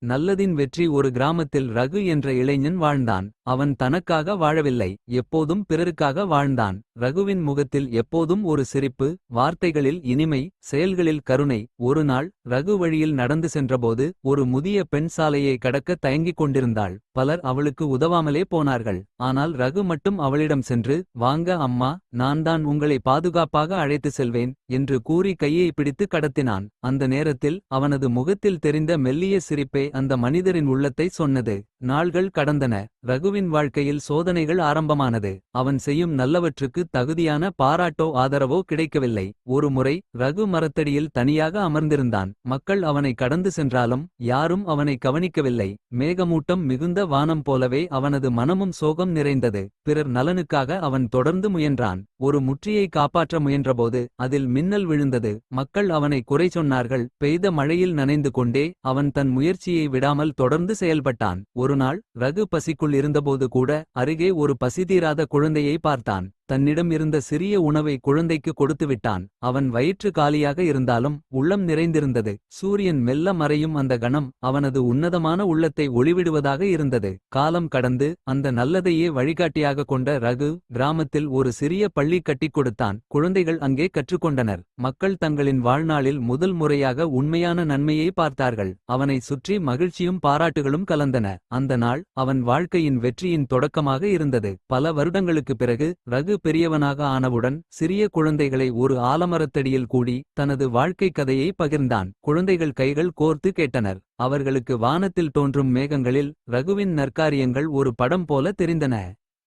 நல்லதின் வெற்றி. ஒரு கிராமத்தில் ரகு என்ற இளைஞன் வாழ்ந்தான். அவன் தனக்காக வாழவில்லை, எப்போதும் பிறருக்காக வாழ்ந்தான். ரகுவின் முகத்தில் எப்போதும் ஒரு சிரிப்பு, வார்த்தைகளில் இனிமை, செயல்களில் கருணை. ஒரு நாள் ரகு வழியில் நடந்து சென்றபோது ஒரு முதிய பெண் சாலையை கடக்க தயங்கிக் கொண்டிருந்தாள். பலர் அவளுக்கு உதவாமலே போனார்கள். ஆனால் ரகு மட்டும் அவளிடம் சென்று, வாங்க அம்மா, நான் தான் உங்களை பாதுகாப்பாக அழைத்து செல்வேன் என்று கூறி கையை பிடித்து கடத்தினான். அந்த நேரத்தில் அவனது முகத்தில் தெரிந்த மெல்லிய சிரிப்பே அந்த மனிதரின் உள்ளத்தை சொன்னது. நாள்கள் கடந்தன. ரகுவின் வாழ்க்கையில் சோதனைகள் ஆரம்பமானது. அவன் செய்யும் நல்லவற்றுக்கு தகுதியான பாராட்டோ ஆதரவோ கிடைக்கவில்லை. ஒரு முறை ரகு மரத்தடியில் தனியாக அமர்ந்திருந்தான். மக்கள் அவனை கடந்து சென்றாலும் யாரும் அவனை கவனிக்கவில்லை. மேகமூட்டம் மிகுந்த வானம் போலவே அவனது மனமும் சோகம் நிறைந்தது. பிறர் நலனுக்காக அவன் தொடர்ந்து முயன்றான். ஒரு முற்றியை காப்பாற்ற முயன்றபோது அதில் மின்னல் விழுந்தது. மக்கள் அவனை குறை சொன்னார்கள். பெய்த மழையில் நனைந்து கொண்டே அவன் தன் முயற்சியை விடாமல் தொடர்ந்து செயல்பட்டான். ஒருநாள் ரகு பசிக்குள் இருந்தபோது கூட அருகே ஒரு பசிதீராத குழந்தையை பார்த்தான். தன்னிடம் இருந்த சிறிய உணவை குழந்தைக்கு கொடுத்துவிட்டான். அவன் வயிற்று காலியாக இருந்தாலும் உள்ளம் நிறைந்திருந்தது. சூரியன் மெல்ல மறையும் அந்த கணம் அவனது உன்னதமான உள்ளத்தை ஒளிவிடுவதாக இருந்தது. காலம் கடந்து அந்த நல்லதையே வழிகாட்டியாக கொண்ட ரகு கிராமத்தில் ஒரு சிறிய பள்ளி கட்டிக் கொடுத்தான். குழந்தைகள் அங்கே கற்றுக்கொண்டனர். மக்கள் தங்களின் வாழ்நாளில் முதல் முறையாக உண்மையான நன்மையை பார்த்தார்கள். அவனை சுற்றி மகிழ்ச்சியும் பாராட்டுகளும் கலந்தன. அந்த நாள் அவன் வாழ்க்கையின் வெற்றியின் தொடக்கமாக இருந்தது. பல வருடங்களுக்குப் பிறகு ரகு பெரியவனாக ஆனவுடன் சிறிய குழந்தைகளை ஒரு ஆலமரத்தடியில் கூடி தனது வாழ்க்கை கதையை பகிர்ந்தான். குழந்தைகள் கைகள் கோர்த்து கேட்டனர். அவர்களுக்கு வானத்தில் தோன்றும் மேகங்களில் ரகுவின் நற்காரியங்கள் ஒரு படம் போல தெரிந்தன.